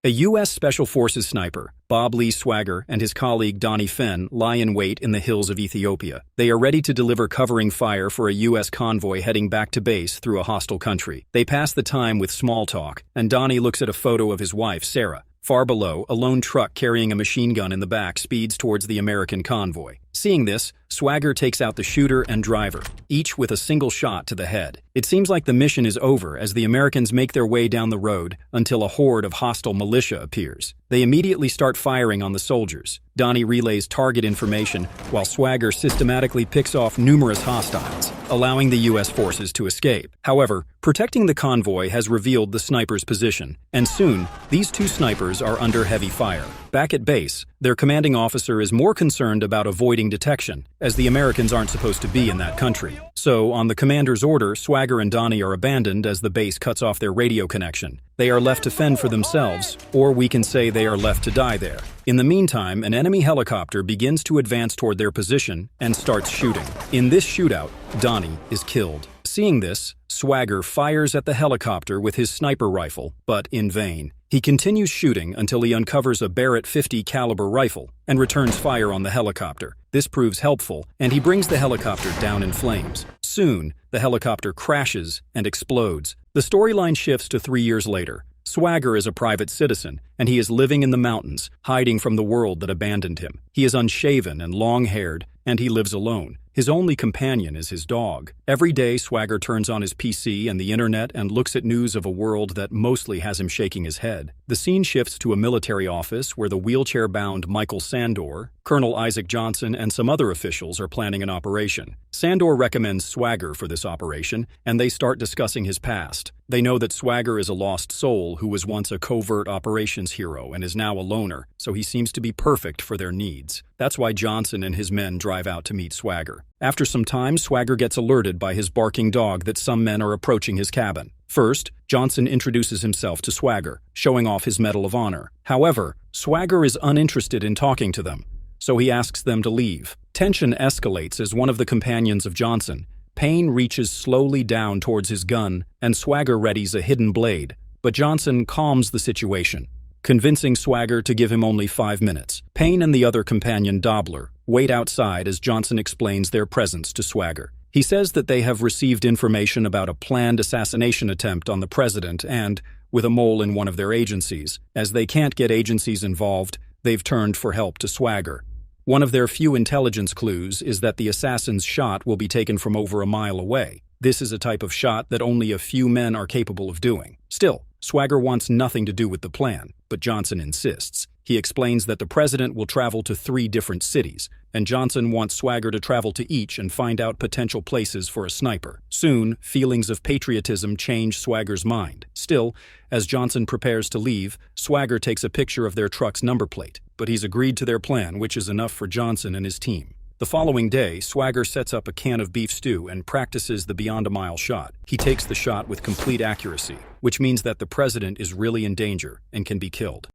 A U.S. Special Forces sniper, Bob Lee Swagger, and his colleague Donnie Fenn lie in wait in the hills of Ethiopia. They are ready to deliver covering fire for a U.S. convoy heading back to base through a hostile country. They pass the time with small talk, and Donnie looks at a photo of his wife, Sarah. Far below, a lone truck carrying a machine gun in the back speeds towards the American convoy. Seeing this, Swagger takes out the shooter and driver, each with a single shot to the head. It seems like the mission is over as the Americans make their way down the road until a horde of hostile militia appears. They immediately start firing on the soldiers. Donnie relays target information while Swagger systematically picks off numerous hostiles, allowing the U.S. forces to escape. However, protecting the convoy has revealed the sniper's position, and soon, these two snipers are under heavy fire. Back at base, their commanding officer is more concerned about avoiding detection, as the Americans aren't supposed to be in that country. So, on the commander's order, Swagger and Donnie are abandoned as the base cuts off their radio connection. They are left to fend for themselves, or we can say they are left to die there. In the meantime, an enemy helicopter begins to advance toward their position and starts shooting. In this shootout, Donnie is killed. Seeing this, Swagger fires at the helicopter with his sniper rifle, but in vain. He continues shooting until he uncovers a Barrett .50 caliber rifle and returns fire on the helicopter. This proves helpful, and he brings the helicopter down in flames. Soon, the helicopter crashes and explodes. The storyline shifts to 3 years later. Swagger is a private citizen, and he is living in the mountains, hiding from the world that abandoned him. He is unshaven and long-haired, and he lives alone. His only companion is his dog. Every day, Swagger turns on his PC and the internet and looks at news of a world that mostly has him shaking his head. The scene shifts to a military office where the wheelchair-bound Michael Sandor, Colonel Isaac Johnson, and some other officials are planning an operation. Sandor recommends Swagger for this operation, and they start discussing his past. They know that Swagger is a lost soul who was once a covert operations hero and is now a loner, so he seems to be perfect for their needs. That's why Johnson and his men drive out to meet Swagger. After some time, Swagger gets alerted by his barking dog that some men are approaching his cabin. First, Johnson introduces himself to Swagger, showing off his Medal of Honor. However, Swagger is uninterested in talking to them, so he asks them to leave. Tension escalates as one of the companions of Johnson, Payne, reaches slowly down towards his gun, and Swagger readies a hidden blade, but Johnson calms the situation, convincing Swagger to give him only 5 minutes. Payne and the other companion, Dobler, wait outside as Johnson explains their presence to Swagger. He says that they have received information about a planned assassination attempt on the president and, with a mole in one of their agencies, as they can't get agencies involved, they've turned for help to Swagger. One of their few intelligence clues is that the assassin's shot will be taken from over a mile away. This is a type of shot that only a few men are capable of doing. Still, Swagger wants nothing to do with the plan, but Johnson insists. He explains that the president will travel to 3 different cities, and Johnson wants Swagger to travel to each and find out potential places for a sniper. Soon, feelings of patriotism change Swagger's mind. Still, as Johnson prepares to leave, Swagger takes a picture of their truck's number plate, but he's agreed to their plan, which is enough for Johnson and his team. The following day, Swagger sets up a can of beef stew and practices the beyond a mile shot. He takes the shot with complete accuracy, which means that the president is really in danger and can be killed.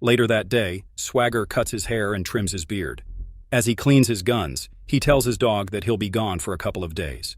Later that day, Swagger cuts his hair and trims his beard. As he cleans his guns, he tells his dog that he'll be gone for a couple of days.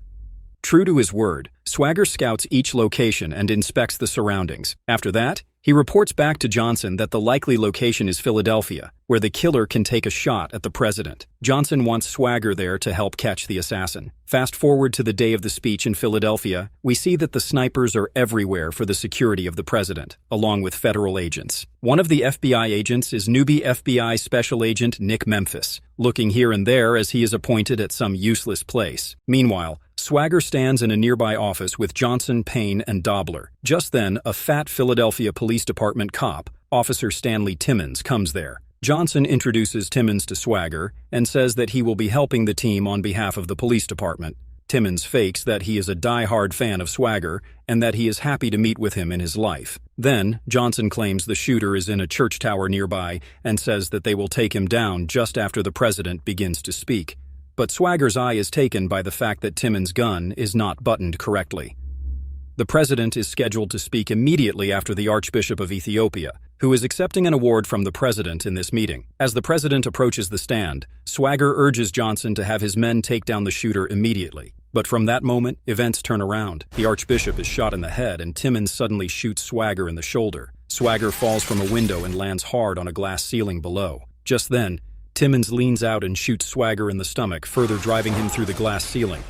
True to his word, Swagger scouts each location and inspects the surroundings. After that, he reports back to Johnson that the likely location is Philadelphia, where the killer can take a shot at the president. Johnson wants Swagger there to help catch the assassin. Fast forward to the day of the speech in Philadelphia, we see that the snipers are everywhere for the security of the president, along with federal agents. One of the FBI agents is newbie FBI Special Agent Nick Memphis, looking here and there as he is appointed at some useless place. Meanwhile, Swagger stands in a nearby office with Johnson, Payne, and Dobler. Just then, a fat Philadelphia Police Department cop, Officer Stanley Timmons, comes there. Johnson introduces Timmons to Swagger and says that he will be helping the team on behalf of the police department. Timmons fakes that he is a die-hard fan of Swagger and that he is happy to meet with him in his life. Then, Johnson claims the shooter is in a church tower nearby and says that they will take him down just after the president begins to speak. But Swagger's eye is taken by the fact that Timmons' gun is not buttoned correctly. The president is scheduled to speak immediately after the Archbishop of Ethiopia, who is accepting an award from the president in this meeting. As the president approaches the stand, Swagger urges Johnson to have his men take down the shooter immediately. But from that moment, events turn around. The Archbishop is shot in the head and Timmons suddenly shoots Swagger in the shoulder. Swagger falls from a window and lands hard on a glass ceiling below. Just then, Timmons leans out and shoots Swagger in the stomach, further driving him through the glass ceiling.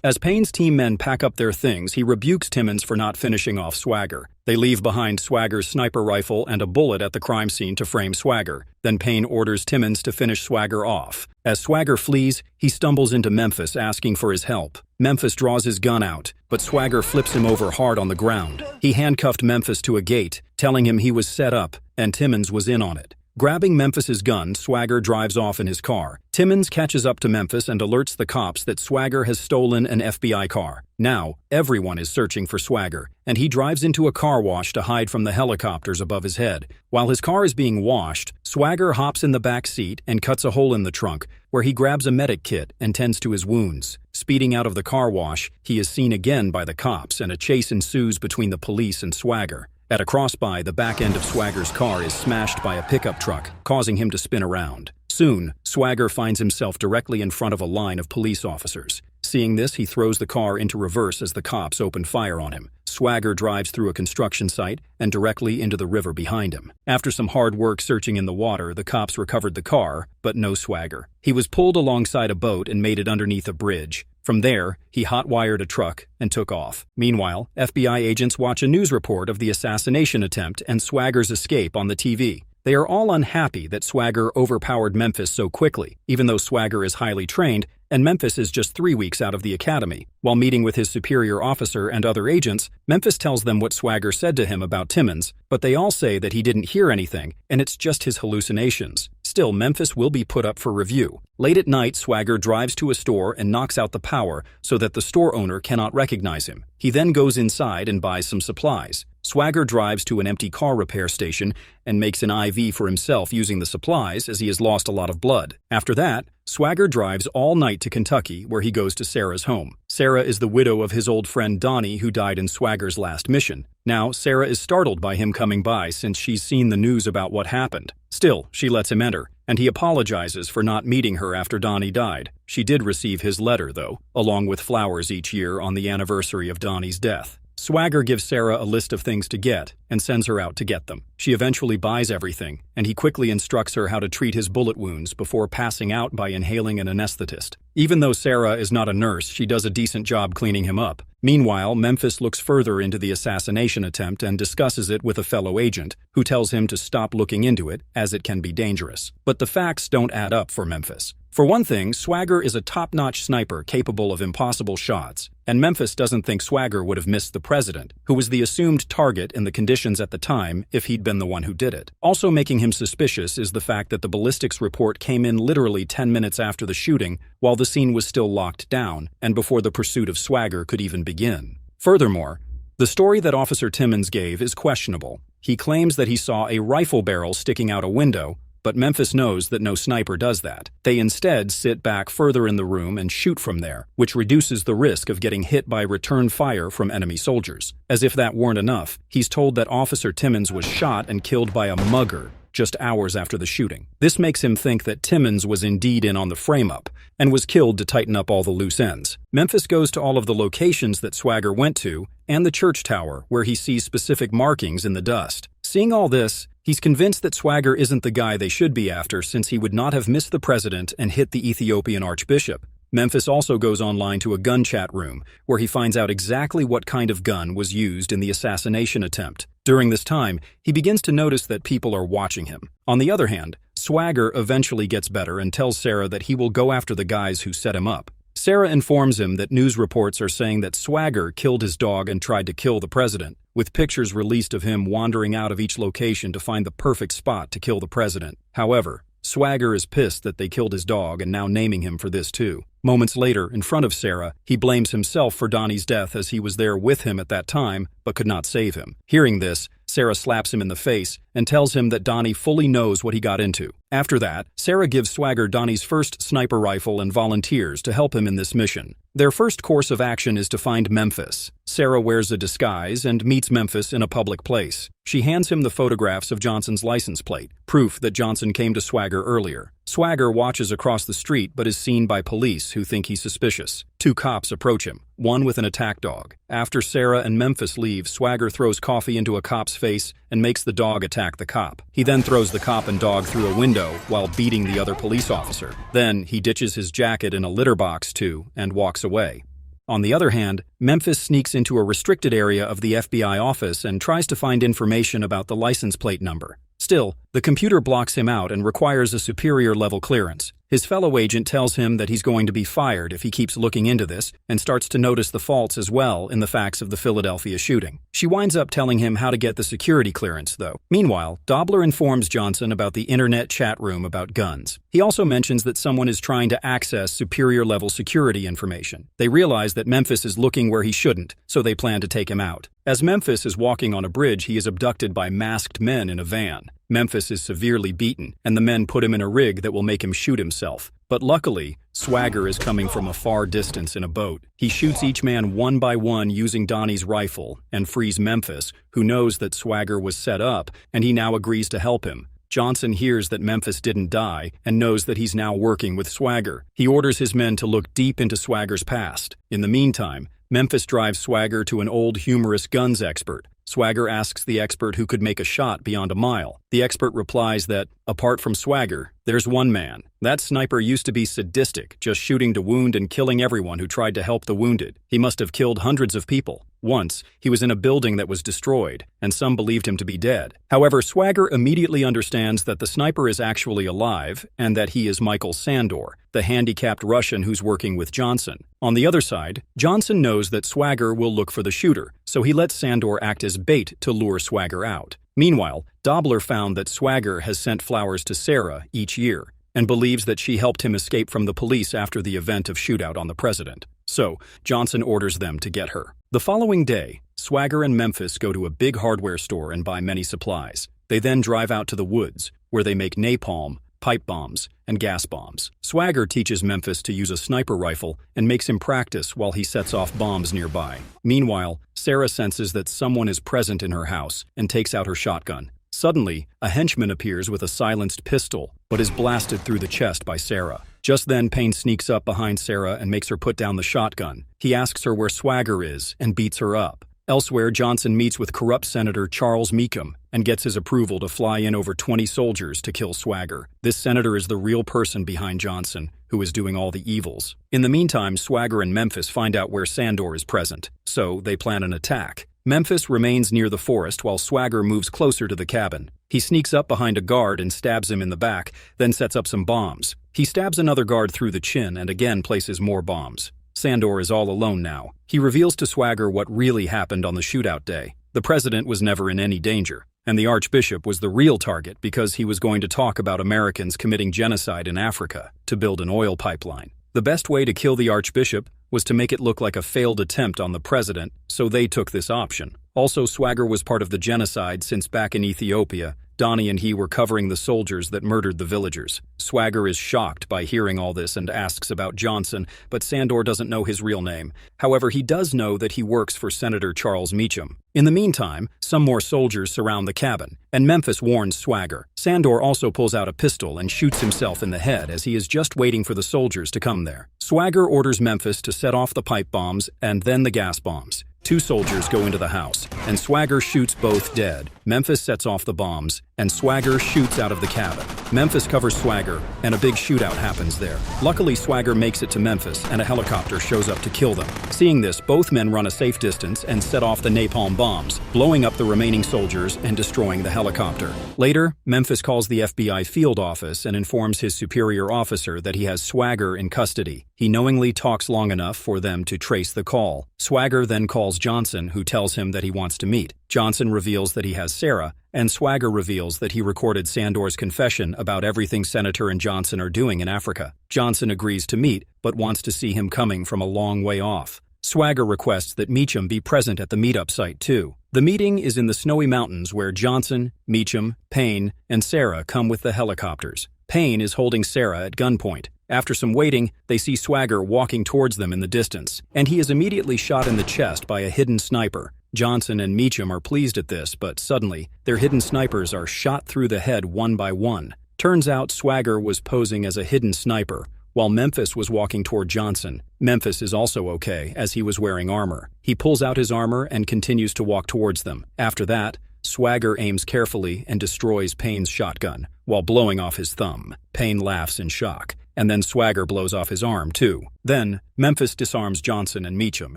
As Payne's team men pack up their things, he rebukes Timmons for not finishing off Swagger. They leave behind Swagger's sniper rifle and a bullet at the crime scene to frame Swagger. Then Payne orders Timmons to finish Swagger off. As Swagger flees, he stumbles into Memphis asking for his help. Memphis draws his gun out, but Swagger flips him over hard on the ground. He handcuffed Memphis to a gate, telling him he was set up and Timmons was in on it. Grabbing Memphis's gun, Swagger drives off in his car. Timmons catches up to Memphis and alerts the cops that Swagger has stolen an FBI car. Now, everyone is searching for Swagger, and he drives into a car wash to hide from the helicopters above his head. While his car is being washed, Swagger hops in the back seat and cuts a hole in the trunk, where he grabs a medic kit and tends to his wounds. Speeding out of the car wash, he is seen again by the cops, and a chase ensues between the police and Swagger. At a cross-by, the back end of Swagger's car is smashed by a pickup truck, causing him to spin around. Soon, Swagger finds himself directly in front of a line of police officers. Seeing this, he throws the car into reverse as the cops open fire on him. Swagger drives through a construction site and directly into the river behind him. After some hard work searching in the water, the cops recovered the car, but no Swagger. He was pulled alongside a boat and made it underneath a bridge. From there, he hot-wired a truck and took off. Meanwhile, FBI agents watch a news report of the assassination attempt and Swagger's escape on the TV. They are all unhappy that Swagger overpowered Memphis so quickly, even though Swagger is highly trained and Memphis is just 3 weeks out of the academy. While meeting with his superior officer and other agents, Memphis tells them what Swagger said to him about Timmons, but they all say that he didn't hear anything and it's just his hallucinations. Still, Memphis will be put up for review. Late at night, Swagger drives to a store and knocks out the power so that the store owner cannot recognize him. He then goes inside and buys some supplies. Swagger drives to an empty car repair station and makes an IV for himself using the supplies as he has lost a lot of blood. After that, Swagger drives all night to Kentucky, where he goes to Sarah's home. Sarah is the widow of his old friend Donnie, who died in Swagger's last mission. Now, Sarah is startled by him coming by since she's seen the news about what happened. Still, she lets him enter, and he apologizes for not meeting her after Donnie died. She did receive his letter, though, along with flowers each year on the anniversary of Donnie's death. Swagger gives Sarah a list of things to get and sends her out to get them. She eventually buys everything, and he quickly instructs her how to treat his bullet wounds before passing out by inhaling an anesthetist. Even though Sarah is not a nurse, she does a decent job cleaning him up. Meanwhile, Memphis looks further into the assassination attempt and discusses it with a fellow agent, who tells him to stop looking into it, as it can be dangerous. But the facts don't add up for Memphis. For one thing, Swagger is a top-notch sniper capable of impossible shots, and Memphis doesn't think Swagger would have missed the president, who was the assumed target in the conditions at the time if he'd been the one who did it. Also making him suspicious is the fact that the ballistics report came in literally 10 minutes after the shooting, while the scene was still locked down, and before the pursuit of Swagger could even begin. Furthermore, the story that Officer Timmons gave is questionable. He claims that he saw a rifle barrel sticking out a window, but Memphis knows that no sniper does that. They instead sit back further in the room and shoot from there, which reduces the risk of getting hit by return fire from enemy soldiers. As if that weren't enough, he's told that Officer Timmons was shot and killed by a mugger just hours after the shooting. This makes him think that Timmons was indeed in on the frame-up and was killed to tighten up all the loose ends. Memphis goes to all of the locations that Swagger went to and the church tower, where he sees specific markings in the dust. Seeing all this, he's convinced that Swagger isn't the guy they should be after, since he would not have missed the president and hit the Ethiopian archbishop. Memphis also goes online to a gun chat room, where he finds out exactly what kind of gun was used in the assassination attempt. During this time, he begins to notice that people are watching him. On the other hand, Swagger eventually gets better and tells Sarah that he will go after the guys who set him up. Sarah informs him that news reports are saying that Swagger killed his dog and tried to kill the president, with pictures released of him wandering out of each location to find the perfect spot to kill the president. However, Swagger is pissed that they killed his dog and now naming him for this too. Moments later, in front of Sarah, he blames himself for Donnie's death as he was there with him at that time, but could not save him. Hearing this, Sarah slaps him in the face and tells him that Donnie fully knows what he got into. After that, Sarah gives Swagger Donnie's first sniper rifle and volunteers to help him in this mission. Their first course of action is to find Memphis. Sarah wears a disguise and meets Memphis in a public place. She hands him the photographs of Johnson's license plate, proof that Johnson came to Swagger earlier. Swagger watches across the street but is seen by police who think he's suspicious. Two cops approach him, one with an attack dog. After Sarah and Memphis leave, Swagger throws coffee into a cop's face and makes the dog attack the cop. He then throws the cop and dog through a window while beating the other police officer. Then he ditches his jacket in a litter box too and walks away. On the other hand, Memphis sneaks into a restricted area of the FBI office and tries to find information about the license plate number. Still, the computer blocks him out and requires a superior-level clearance. His fellow agent tells him that he's going to be fired if he keeps looking into this and starts to notice the faults as well in the facts of the Philadelphia shooting. She winds up telling him how to get the security clearance, though. Meanwhile, Dobler informs Johnson about the internet chat room about guns. He also mentions that someone is trying to access superior-level security information. They realize that Memphis is looking where he shouldn't, so they plan to take him out. As Memphis is walking on a bridge, he is abducted by masked men in a van. Memphis is severely beaten, and the men put him in a rig that will make him shoot himself. But luckily, Swagger is coming from a far distance in a boat. He shoots each man one by one using Donnie's rifle and frees Memphis, who knows that Swagger was set up, and he now agrees to help him. Johnson hears that Memphis didn't die and knows that he's now working with Swagger. He orders his men to look deep into Swagger's past. In the meantime, Memphis drives Swagger to an old humorous guns expert. Swagger asks the expert who could make a shot beyond a mile. The expert replies that, apart from Swagger, there's one man. That sniper used to be sadistic, just shooting to wound and killing everyone who tried to help the wounded. He must have killed hundreds of people. Once, he was in a building that was destroyed, and some believed him to be dead. However, Swagger immediately understands that the sniper is actually alive and that he is Michael Sandor, the handicapped Russian who's working with Johnson. On the other side, Johnson knows that Swagger will look for the shooter, so he lets Sandor act as bait to lure Swagger out. Meanwhile, Dobler found that Swagger has sent flowers to Sarah each year and believes that she helped him escape from the police after the event of shootout on the president. So, Johnson orders them to get her. The following day, Swagger and Memphis go to a big hardware store and buy many supplies. They then drive out to the woods, where they make napalm, pipe bombs, and gas bombs. Swagger teaches Memphis to use a sniper rifle and makes him practice while he sets off bombs nearby. Meanwhile, Sarah senses that someone is present in her house and takes out her shotgun. Suddenly, a henchman appears with a silenced pistol, but is blasted through the chest by Sarah. Just then, Payne sneaks up behind Sarah and makes her put down the shotgun. He asks her where Swagger is and beats her up. Elsewhere, Johnson meets with corrupt Senator Charles Meacham and gets his approval to fly in over 20 soldiers to kill Swagger. This senator is the real person behind Johnson, who is doing all the evils. In the meantime, Swagger and Memphis find out where Sandor is present, so they plan an attack. Memphis remains near the forest while Swagger moves closer to the cabin. He sneaks up behind a guard and stabs him in the back, then sets up some bombs. He stabs another guard through the chin and again places more bombs. Sandor is all alone now. He reveals to Swagger what really happened on the shootout day. The president was never in any danger, and the archbishop was the real target because he was going to talk about Americans committing genocide in Africa to build an oil pipeline. The best way to kill the archbishop was to make it look like a failed attempt on the president, so they took this option. Also, Swagger was part of the genocide since back in Ethiopia, Donnie and he were covering the soldiers that murdered the villagers. Swagger is shocked by hearing all this and asks about Johnson, but Sandor doesn't know his real name. However, he does know that he works for Senator Charles Meacham. In the meantime, some more soldiers surround the cabin, and Memphis warns Swagger. Sandor also pulls out a pistol and shoots himself in the head as he is just waiting for the soldiers to come there. Swagger orders Memphis to set off the pipe bombs and then the gas bombs. Two soldiers go into the house, and Swagger shoots both dead. Memphis sets off the bombs, and Swagger shoots out of the cabin. Memphis covers Swagger, and a big shootout happens there. Luckily, Swagger makes it to Memphis, and a helicopter shows up to kill them. Seeing this, both men run a safe distance and set off the napalm bombs, blowing up the remaining soldiers and destroying the helicopter. Later, Memphis calls the FBI field office and informs his superior officer that he has Swagger in custody. He knowingly talks long enough for them to trace the call. Swagger then calls Johnson, who tells him that he wants to meet. Johnson reveals that he has Sarah, and Swagger reveals that he recorded Sandor's confession about everything Senator and Johnson are doing in Africa. Johnson agrees to meet, but wants to see him coming from a long way off. Swagger requests that Meacham be present at the meetup site too. The meeting is in the snowy mountains where Johnson, Meacham, Payne, and Sarah come with the helicopters. Payne is holding Sarah at gunpoint. After some waiting, they see Swagger walking towards them in the distance, and he is immediately shot in the chest by a hidden sniper. Johnson and Meacham are pleased at this, but suddenly, their hidden snipers are shot through the head one by one. Turns out Swagger was posing as a hidden sniper, while Memphis was walking toward Johnson. Memphis is also okay, as he was wearing armor. He pulls out his armor and continues to walk towards them. After that, Swagger aims carefully and destroys Payne's shotgun, while blowing off his thumb. Payne laughs in shock, and then Swagger blows off his arm too. Then, Memphis disarms Johnson and Meacham,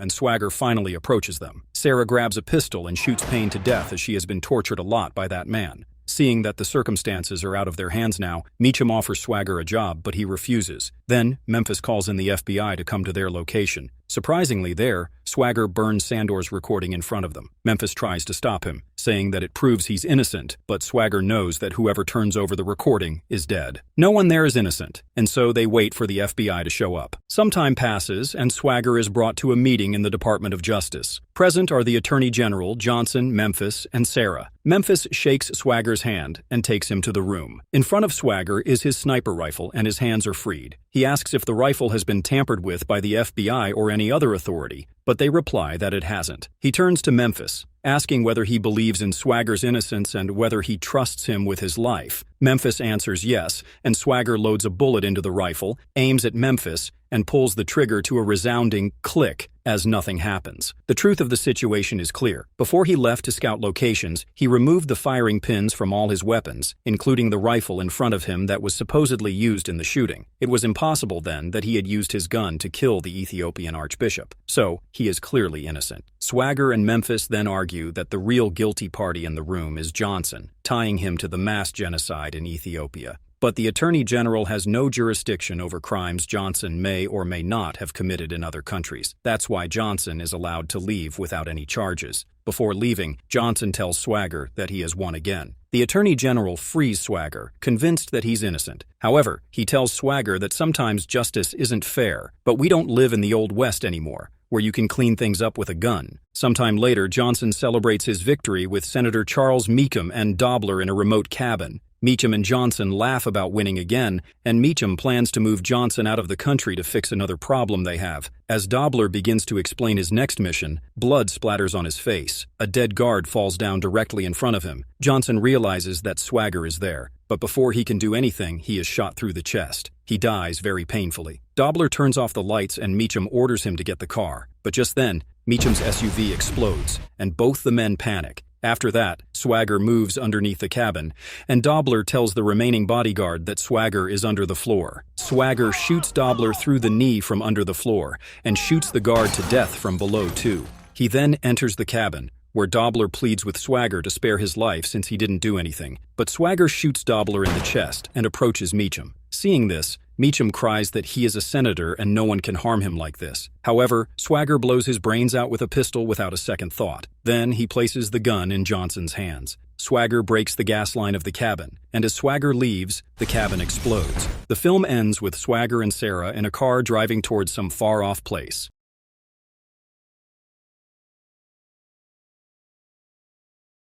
and Swagger finally approaches them. Sarah grabs a pistol and shoots Payne to death as she has been tortured a lot by that man. Seeing that the circumstances are out of their hands now, Meacham offers Swagger a job, but he refuses. Then, Memphis calls in the FBI to come to their location. Surprisingly there, Swagger burns Sandor's recording in front of them. Memphis tries to stop him, saying that it proves he's innocent, but Swagger knows that whoever turns over the recording is dead. No one there is innocent, and so they wait for the FBI to show up. Some time passes, and Swagger is brought to a meeting in the Department of Justice. Present are the Attorney General, Johnson, Memphis, and Sarah. Memphis shakes Swagger's hand and takes him to the room. In front of Swagger is his sniper rifle, and his hands are freed. He asks if the rifle has been tampered with by the FBI or any other authority, but they reply that it hasn't. He turns to Memphis, asking whether he believes in Swagger's innocence and whether he trusts him with his life. Memphis answers yes, and Swagger loads a bullet into the rifle, aims at Memphis, and pulls the trigger to a resounding click as nothing happens. The truth of the situation is clear. Before he left to scout locations, he removed the firing pins from all his weapons, including the rifle in front of him that was supposedly used in the shooting. It was impossible then that he had used his gun to kill the Ethiopian archbishop. So, he is clearly innocent. Swagger and Memphis then argue that the real guilty party in the room is Johnson, tying him to the mass genocide in Ethiopia. But the Attorney General has no jurisdiction over crimes Johnson may or may not have committed in other countries. That's why Johnson is allowed to leave without any charges. Before leaving, Johnson tells Swagger that he has won again. The Attorney General frees Swagger, convinced that he's innocent. However, he tells Swagger that sometimes justice isn't fair, but we don't live in the Old West anymore, where you can clean things up with a gun. Sometime later, Johnson celebrates his victory with Senator Charles Meacham and Dobler in a remote cabin. Meacham and Johnson laugh about winning again, and Meacham plans to move Johnson out of the country to fix another problem they have. As Dobler begins to explain his next mission, blood splatters on his face. A dead guard falls down directly in front of him. Johnson realizes that Swagger is there, but before he can do anything, he is shot through the chest. He dies very painfully. Dobler turns off the lights and Meacham orders him to get the car. But just then, Meacham's SUV explodes, and both the men panic. After that, Swagger moves underneath the cabin, and Dobler tells the remaining bodyguard that Swagger is under the floor. Swagger shoots Dobler through the knee from under the floor, and shoots the guard to death from below too. He then enters the cabin, where Dobler pleads with Swagger to spare his life since he didn't do anything. But Swagger shoots Dobler in the chest and approaches Meacham. Seeing this, Meacham cries that he is a senator and no one can harm him like this. However, Swagger blows his brains out with a pistol without a second thought. Then he places the gun in Johnson's hands. Swagger breaks the gas line of the cabin, and as Swagger leaves, the cabin explodes. The film ends with Swagger and Sarah in a car driving towards some far-off place.